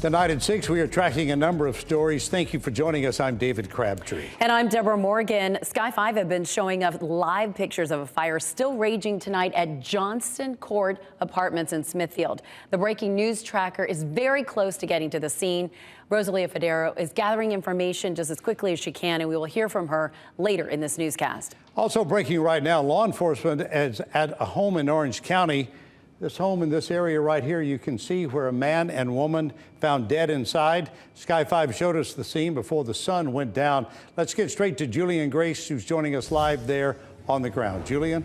Tonight at 6, we are tracking a number of stories. Thank you for joining us. I'm David Crabtree. And I'm Deborah Morgan. Sky 5 have been showing us live pictures of a fire still raging tonight at Johnston Court Apartments in Smithfield. The breaking news tracker is very close to getting to the scene. Rosalia Federo is gathering information just as quickly as she can, and we will hear from her later in this newscast. Also breaking right now, law enforcement is at a home in Orange County. This home in this area right here, you can see where a man and woman found dead inside. Sky 5 showed us the scene before the sun went down. Let's get straight to Julian Grace, who's joining us live there on the ground. Julian?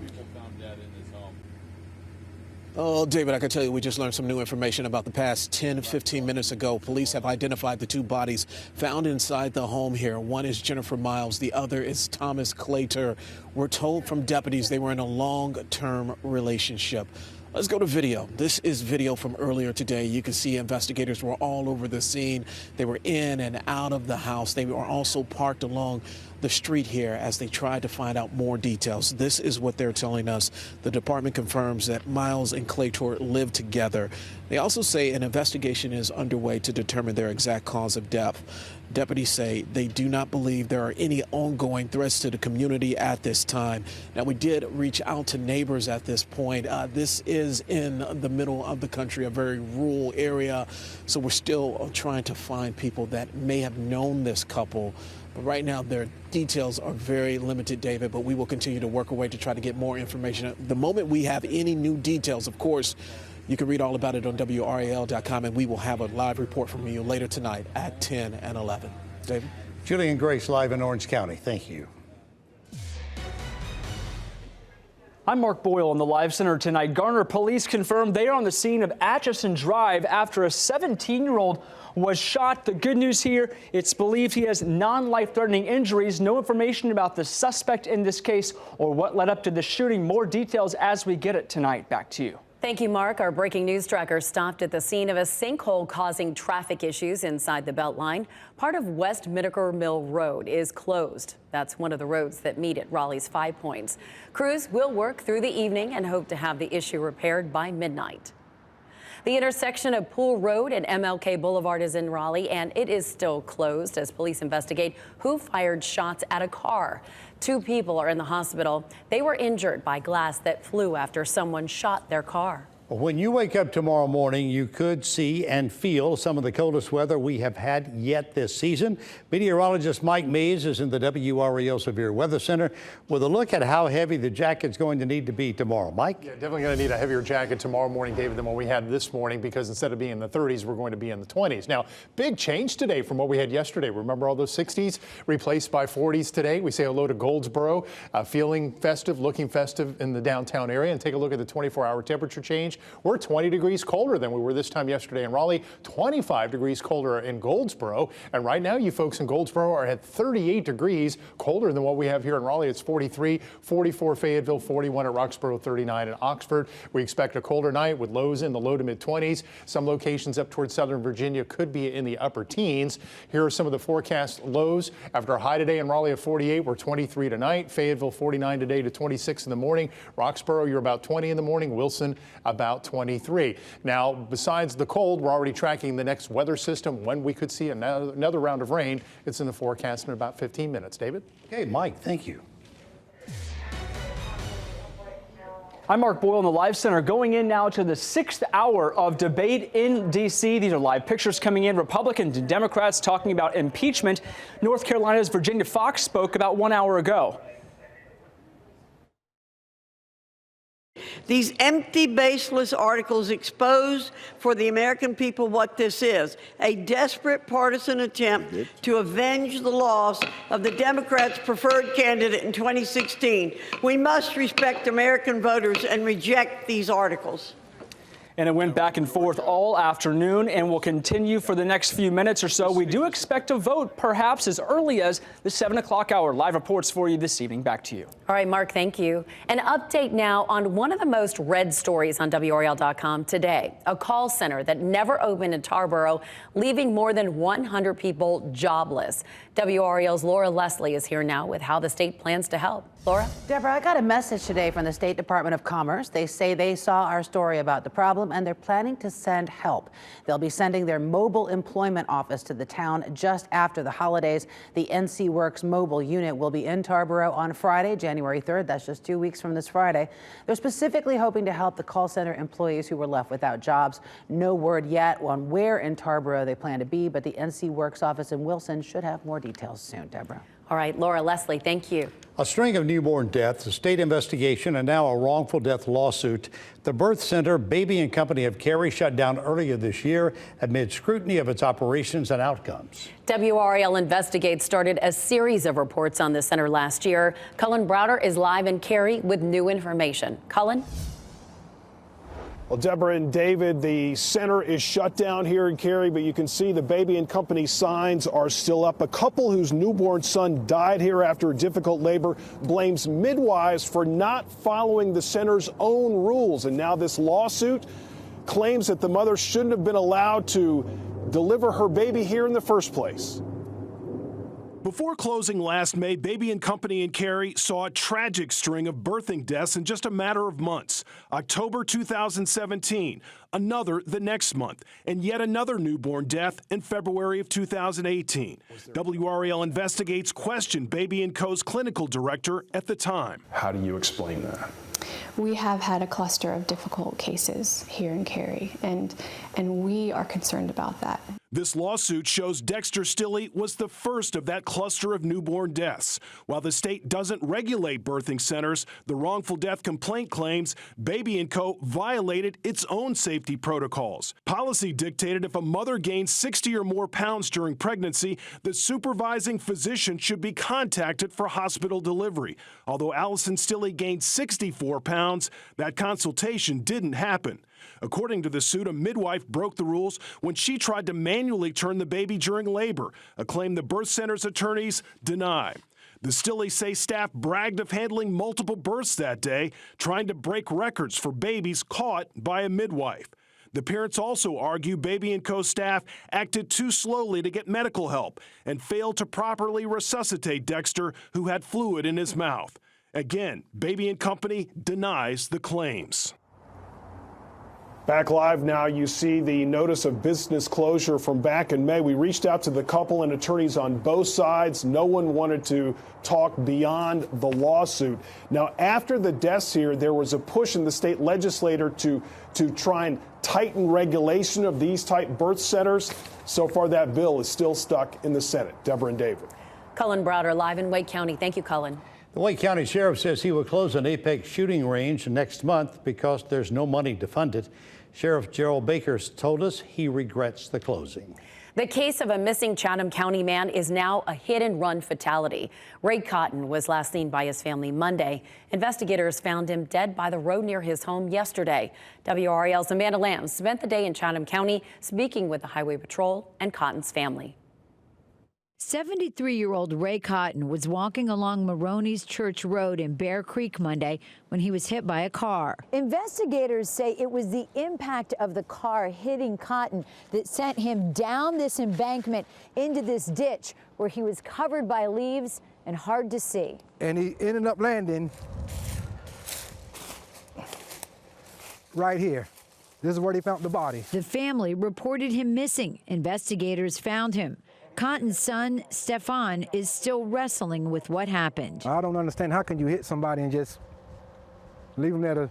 Oh, David, I can tell you we just learned some new information about the past 10-15 minutes ago. Police have identified the two bodies found inside the home here. One is Jennifer Miles. The other is Thomas Claytor. We're told from deputies they were in a long-term relationship. Let's go to video. This is video from earlier today. You can see investigators were all over the scene. They were in and out of the house. They were also parked along the street here as they tried to find out more details. This is what they're telling us. The department confirms that Miles and Claytor lived together. They also say an investigation is underway to determine their exact cause of death. Deputies say they do not believe there are any ongoing threats to the community at this time. Now, we did reach out to neighbors at this point. This is in the middle of the country, a very rural area, so we're still trying to find people that may have known this couple. But right now, their details are very limited, David, but we will continue to work away to try to get more information. The moment we have any new details, of course, you can read all about it on WRAL.com, and we will have a live report from you later tonight at 10 and 11. David? Julian Grace live in Orange County. Thank you. I'm Mark Boyle in the Live Center tonight. Garner police confirmed they are on the scene of Atchison Drive after a 17-year-old was shot. The good news here, it's believed he has non-life-threatening injuries. No information about the suspect in this case or what led up to the shooting. More details as we get it tonight. Back to you. Thank you, Mark. Our breaking news tracker stopped at the scene of a sinkhole causing traffic issues inside the Beltline. Part of West Miniker Mill Road is closed. That's one of the roads that meet at Raleigh's 5 Points. Crews will work through the evening and hope to have the issue repaired by midnight. The intersection of Pool Road and MLK Boulevard is in Raleigh, and it is still closed as police investigate who fired shots at a car. 2 people are in the hospital. They were injured by glass that flew after someone shot their car. When you wake up tomorrow morning, you could see and feel some of the coldest weather we have had yet this season. Meteorologist Mike Mays is in the WRAL Severe Weather Center with a look at how heavy the jacket's going to need to be tomorrow. Mike? Yeah, definitely going to need a heavier jacket tomorrow morning, David, than what we had this morning, because instead of being in the 30s, we're going to be in the 20s. Now, big change today from what we had yesterday. Remember all those 60s replaced by 40s today? We say hello to Goldsboro, feeling festive, looking festive in the downtown area. And take a look at the 24-hour temperature change. We're 20 degrees colder than we were this time yesterday in Raleigh, 25 degrees colder in Goldsboro. And right now, you folks in Goldsboro are at 38 degrees colder than what we have here in Raleigh. It's 43, 44 Fayetteville, 41 at Roxborough, 39 in Oxford. We expect a colder night with lows in the low to mid 20s. Some locations up towards Southern Virginia could be in the upper teens. Here are some of the forecast lows. After a high today in Raleigh of 48, we're 23 tonight. Fayetteville 49 today to 26 in the morning. Roxborough, you're about 20 in the morning. Wilson, about 23. Now, besides the cold, we're already tracking the next weather system when we could see another round of rain. It's in the forecast in about 15 minutes. David? Okay, Mike, thank you. I'm Mark Boyle in the Live Center, going in now to the 6th hour of debate in D.C. These are live pictures coming in. Republicans and Democrats talking about impeachment. North Carolina's Virginia Fox spoke about 1 hour ago. These empty, baseless articles expose for the American people what this is, a desperate partisan attempt to avenge the loss of the Democrats' preferred candidate in 2016. We must respect American voters and reject these articles. And it went back and forth all afternoon and will continue for the next few minutes or so. We do expect a vote perhaps as early as the 7 o'clock hour. Live reports for you this evening. Back to you. All right, Mark, thank you. An update now on one of the most read stories on WRAL.com today. A call center that never opened in Tarboro, leaving more than 100 people jobless. WRAL's Laura Leslie is here now with how the state plans to help. Laura? Deborah, I got a message today from the State Department of Commerce. They say they saw our story about the problem and they're planning to send help. They'll be sending their mobile employment office to the town just after the holidays. The NC Works mobile unit will be in Tarboro on Friday, January 3rd. That's just 2 weeks from this Friday. They're specifically hoping to help the call center employees who were left without jobs. No word yet on where in Tarboro they plan to be, but the NC Works office in Wilson should have more details soon. Deborah. All right, Laura, Leslie, thank you. A string of newborn deaths, a state investigation, and now a wrongful death lawsuit. The birth center, Baby and Company of Cary, shut down earlier this year amid scrutiny of its operations and outcomes. WRAL Investigates started a series of reports on the center last year. Cullen Browder is live in Cary with new information. Cullen? Well, Deborah and David, the center is shut down here in Cary, but you can see the Baby and Company signs are still up. A couple whose newborn son died here after difficult labor blames midwives for not following the center's own rules. And now this lawsuit claims that the mother shouldn't have been allowed to deliver her baby here in the first place. Before closing last May, Baby and Company in Cary saw a tragic string of birthing deaths in just a matter of months. October 2017, another the next month, and yet another newborn death in February of 2018. WRAL Investigates questioned Baby & Co.'s clinical director at the time. How do you explain that? We have had a cluster of difficult cases here in Cary, and we are concerned about that. This lawsuit shows Dexter Stilley was the first of that cluster of newborn deaths. While the state doesn't regulate birthing centers, the wrongful death complaint claims Baby & Co. violated its own safety protocols. Policy dictated if a mother gains 60 or more pounds during pregnancy, the supervising physician should be contacted for hospital delivery. Although Allison Stilley gained 64 pounds, that consultation didn't happen. According to the suit, a midwife broke the rules when she tried to manually turn the baby during labor, a claim the birth center's attorneys deny. The Stilleys say staff bragged of handling multiple births that day, trying to break records for babies caught by a midwife. The parents also argue Baby & Co. staff acted too slowly to get medical help and failed to properly resuscitate Dexter, who had fluid in his mouth. Again, Baby & Company denies the claims. Back live now, you see the notice of business closure from back in May. We reached out to the couple and attorneys on both sides. No one wanted to talk beyond the lawsuit. Now, after the deaths here, there was a push in the state legislature to try and tighten regulation of these type birth centers. So far, that bill is still stuck in the Senate. Deborah and David. Cullen Browder live in Wake County. Thank you, Cullen. The Wake County Sheriff says he will close an Apex shooting range next month because there's no money to fund it. Sheriff Gerald Baker told us he regrets the closing. The case of a missing Chatham County man is now a hit-and-run fatality. Ray Cotton was last seen by his family Monday. Investigators found him dead by the road near his home yesterday. WRAL's Amanda Lamb spent the day in Chatham County speaking with the Highway Patrol and Cotton's family. 73-year-old Ray Cotton was walking along Maroney's Church Road in Bear Creek Monday when he was hit by a car. Investigators say it was the impact of the car hitting Cotton that sent him down this embankment into this ditch where he was covered by leaves and hard to see. And he ended up landing right here. This is where they found the body. The family reported him missing. Investigators found him. Cotton's son, Stefan, is still wrestling with what happened. I don't understand. How can you hit somebody and just leave them there to...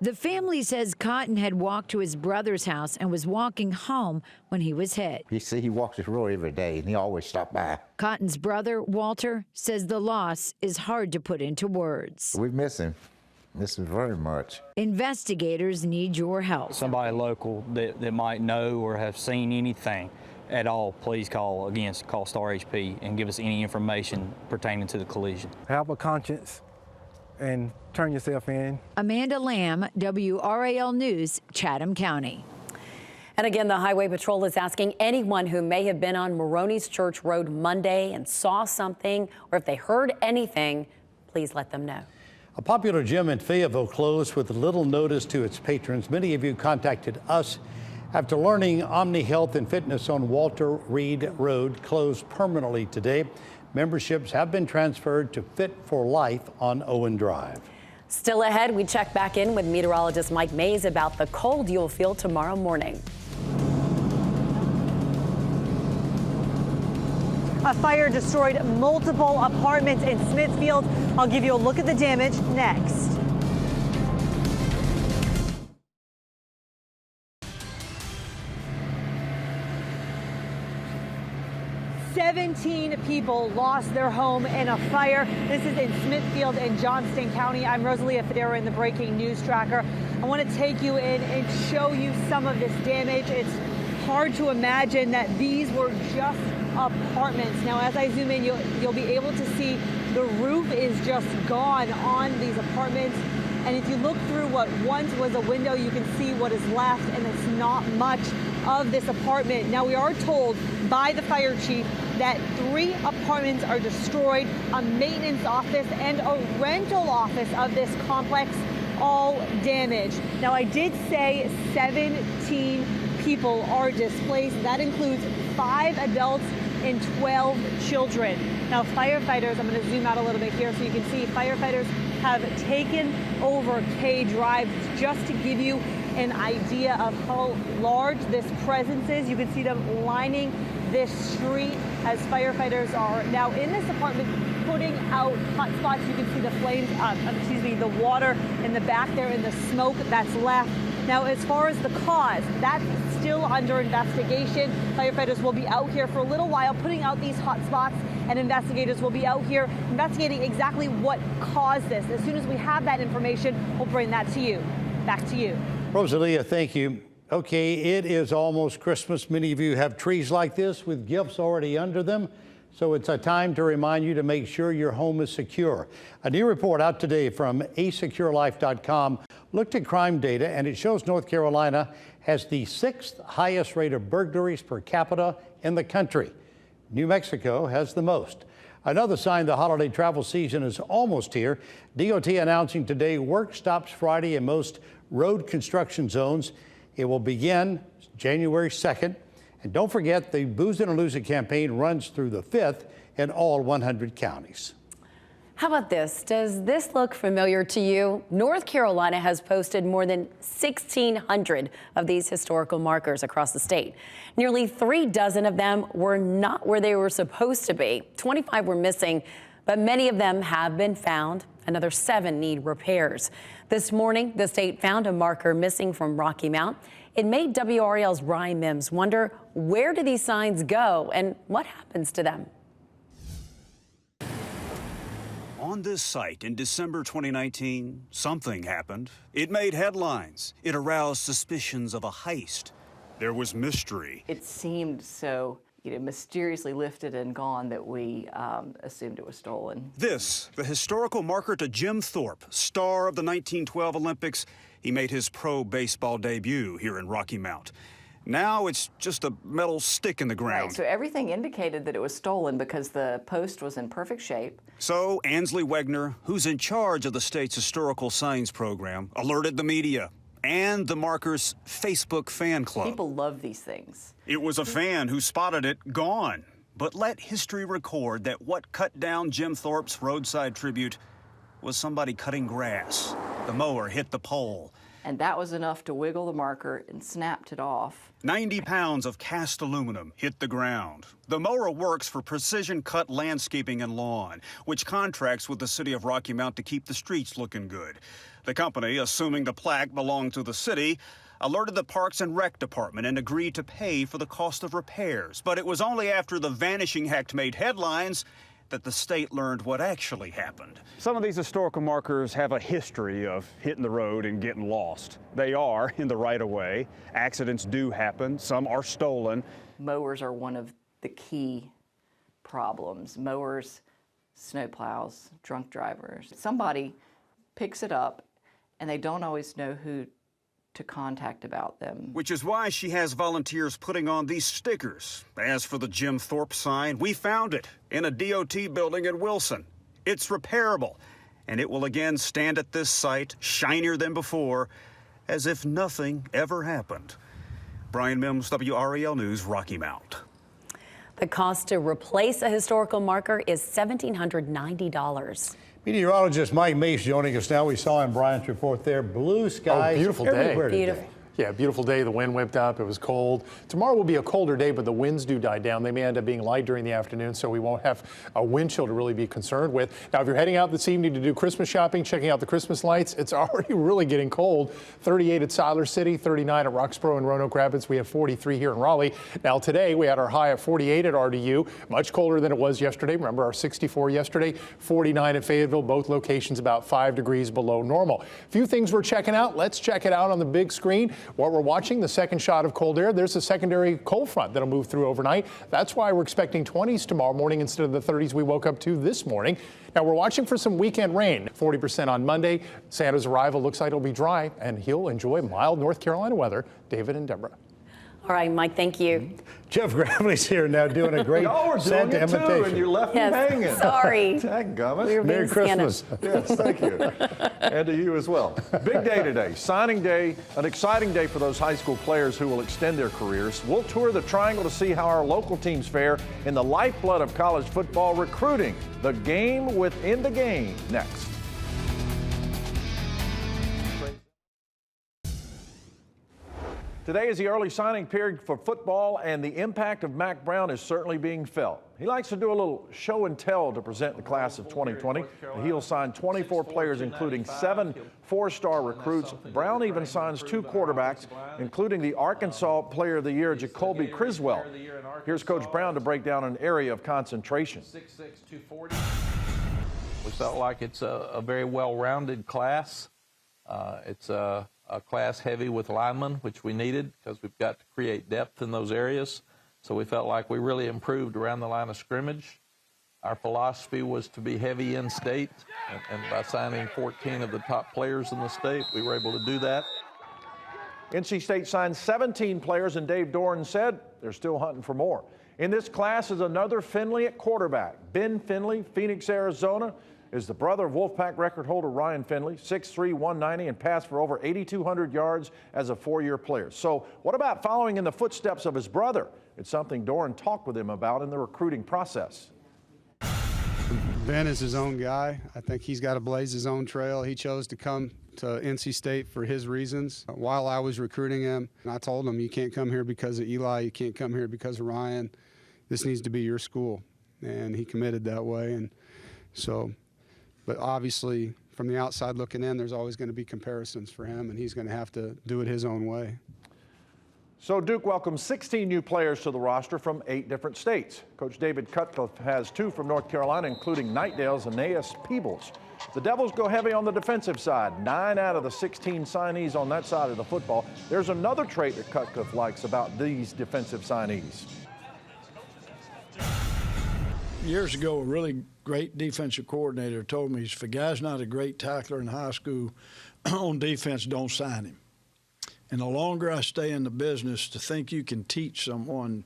The family says Cotton had walked to his brother's house and was walking home when he was hit. You see, he walks this road every day, and he always stopped by. Cotton's brother, Walter, says the loss is hard to put into words. We miss him. Miss him very much. Investigators need your help. Somebody local that might know or have seen anything at all, please call Star HP and give us any information pertaining to the collision. Have a conscience and turn yourself in. Amanda Lamb, WRAL News, Chatham County. And again, the Highway Patrol is asking anyone who may have been on Maroney's Church Road Monday and saw something, or if they heard anything, please let them know. A popular gym in Fayetteville closed with little notice to its patrons. Many of you contacted us after learning Omni Health and Fitness on Walter Reed Road closed permanently today. Memberships have been transferred to Fit for Life on Owen Drive. Still ahead, we check back in with meteorologist Mike Mays about the cold you'll feel tomorrow morning. A fire destroyed multiple apartments in Smithfield. I'll give you a look at the damage next. "17 people lost their home in a fire." This is in Smithfield and Johnston County. I'm Rosalia Federa in the Breaking News Tracker. I want to take you in and show you some of this damage. It's hard to imagine that these were just apartments. Now, as I zoom in, you'll be able to see the roof is just gone on these apartments. And if you look through what once was a window, you can see what is left, and it's not much of this apartment. Now, we are told by the fire chief that 3 apartments are destroyed, a maintenance office and a rental office of this complex all damaged. Now, I did say 17 people are displaced. That includes 5 adults and 12 children. Now, firefighters, I'm going to zoom out a little bit here so you can see firefighters have taken over K Drive. Just to give you an idea of how large this presence is, you can see them lining this street as firefighters are now in this apartment putting out hot spots. You can see the flames, the water in the back there and the smoke that's left. Now, as far as the cause, that's still under investigation. Firefighters will be out here for a little while putting out these hot spots, and investigators will be out here investigating exactly what caused this. As soon as we have that information, we'll bring that to you. Back to you. Rosalia, thank you. Okay, it is almost Christmas. Many of you have trees like this with gifts already under them. So it's a time to remind you to make sure your home is secure. A new report out today from asecurelife.com looked at crime data, and it shows North Carolina has the 6th highest rate of burglaries per capita in the country. New Mexico has the most. Another sign the holiday travel season is almost here. DOT announcing today work stops Friday in most road construction zones. It will begin January 2nd. And don't forget, the Booze and Lose It campaign runs through the 5th in all 100 counties. How about this? Does this look familiar to you? North Carolina has posted more than 1,600 of these historical markers across the state. Nearly 3 dozen of them were not where they were supposed to be. 25 were missing, but many of them have been found. Another 7 need repairs. This morning, the state found a marker missing from Rocky Mount. It made WRAL's Ryan Mims wonder, where do these signs go and what happens to them? On this site in December 2019, something happened. It made headlines. It aroused suspicions of a heist. There was mystery. It seemed so, mysteriously lifted and gone that we assumed it was stolen. This, the historical marker to Jim Thorpe, star of the 1912 Olympics. He made his pro baseball debut here in Rocky Mount. Now it's just a metal stick in the ground. Right, so everything indicated that it was stolen because the post was in perfect shape. So Ansley Wegner, who's in charge of the state's historical signs program, alerted the media and the marker's Facebook fan club. People love these things. It was a fan who spotted it gone. But let history record that what cut down Jim Thorpe's roadside tribute was somebody cutting grass. The mower hit the pole. And that was enough to wiggle the marker and snapped it off. 90 pounds of cast aluminum hit the ground. The mower works for Precision Cut Landscaping and Lawn, which contracts with the city of Rocky Mount to keep the streets looking good. The company, assuming the plaque belonged to the city, alerted the Parks and Rec Department and agreed to pay for the cost of repairs. But it was only after the vanishing act made headlines that the state learned what actually happened. Some of these historical markers have a history of hitting the road and getting lost. They are in the right-of-way. Accidents do happen. Some are stolen. Mowers are one of the key problems. Mowers, snowplows, drunk drivers. Somebody picks it up and they don't always know who to contact about them. Which is why she has volunteers putting on these stickers. As for the Jim Thorpe sign, we found it in a DOT building in Wilson. It's repairable, and it will again stand at this site, shinier than before, as if nothing ever happened. Brian Mims, WRAL News, Rocky Mount. The cost to replace a historical marker is $1,790. Meteorologist Mike Meese joining us now. We saw in Brian's report there, blue skies beautiful everywhere day. today. Yeah, beautiful day. The wind whipped up. It was cold. Tomorrow will be a colder day, but the winds do die down. They may end up being light during the afternoon, so we won't have a wind chill to really be concerned with. Now, if you're heading out this evening to do Christmas shopping, checking out the Christmas lights, it's already really getting cold. 38 at Siler City, 39 at Roxborough and Roanoke Rapids. We have 43 here in Raleigh. Now, today we had our high at 48 at RDU, much colder than it was yesterday. Remember our 64 yesterday, 49 at Fayetteville, both locations about 5 degrees below normal. A few things we're checking out. Let's check it out on the big screen. What we're watching, the second shot of cold air. There's a secondary cold front that'll move through overnight. That's why we're expecting 20s tomorrow morning instead of the 30s we woke up to this morning. Now we're watching for some weekend rain. 40% on Monday. Santa's arrival looks like it'll be dry, and he'll enjoy mild North Carolina weather. David and Deborah. All right, Mike, thank you. Jeff Gravely's here now doing a great Santa imitation. And you left me hanging. Sorry. Dadgummit. Merry Christmas. Yes, thank you. And to you as well. Big day today, signing day, an exciting day for those high school players who will extend their careers. We'll tour the Triangle to see how our local teams fare in the lifeblood of college football, recruiting, the game within the game, next. Today is the early signing period for football, and the impact of Mack Brown is certainly being felt. He likes to do a little show and tell to present the class of 2020. He'll sign 24 players, including 7 four-star recruits. Brown even signs 2 quarterbacks, including the Arkansas Player of the Year, Jacoby Criswell. Here's Coach Brown to break down an area of concentration. We felt like it's a very well-rounded class. It's a class heavy with linemen, which we needed because we've got to create depth in those areas. So we felt like we really improved around the line of scrimmage. Our philosophy was to be heavy in state, and by signing 14 of the top players in the state, we were able to do that. NC State signed 17 players, and Dave Doran said they're still hunting for more. In this class is another Finley at quarterback. Ben Finley, Phoenix, Arizona, is the brother of Wolfpack record holder Ryan Finley, 6'3", 190, and passed for over 8,200 yards as a 4-year player. So what about following in the footsteps of his brother? It's something Doran talked with him about in the recruiting process. Ben is his own guy. I think he's got to blaze his own trail. He chose to come to NC State for his reasons. While I was recruiting him, I told him, you can't come here because of Eli, you can't come here because of Ryan. This needs to be your school. And he committed that way. And so, but obviously, from the outside looking in, there's always going to be comparisons for him, and he's going to have to do it his own way. So Duke welcomes 16 new players to the roster from 8 different states. Coach David Cutcliffe has 2 from North Carolina, including Nightdale's Aeneas Peebles. The Devils go heavy on the defensive side. 9 out of the 16 signees on that side of the football. There's another trait that Cutcliffe likes about these defensive signees. Years ago, a really great defensive coordinator told me, if a guy's not a great tackler in high school on defense, don't sign him. And the longer I stay in the business, to think you can teach someone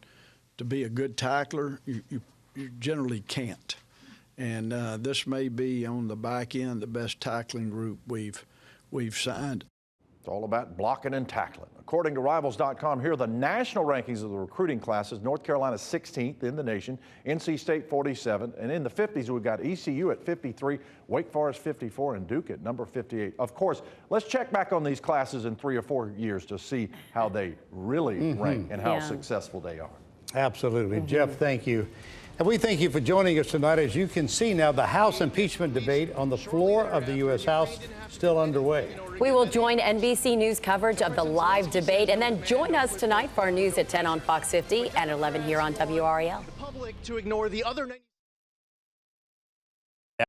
to be a good tackler, you generally can't. And this may be on the back end the best tackling group we've signed. It's all about blocking and tackling. According to Rivals.com, here are the national rankings of the recruiting classes. North Carolina 16th in the nation, NC State 47, and in the 50s we've got ECU at 53, Wake Forest 54, and Duke at number 58. Of course, let's check back on these classes in 3 or 4 years to see how they really rank and how successful they are. Absolutely. Jeff, thank you. And we thank you for joining us tonight. As you can see now, the House impeachment debate on the floor of the U.S. House still underway. We will join NBC News coverage of the live debate, and then join us tonight for our news at 10 on Fox 50 and 11 here on WRAL. The public to ignore the other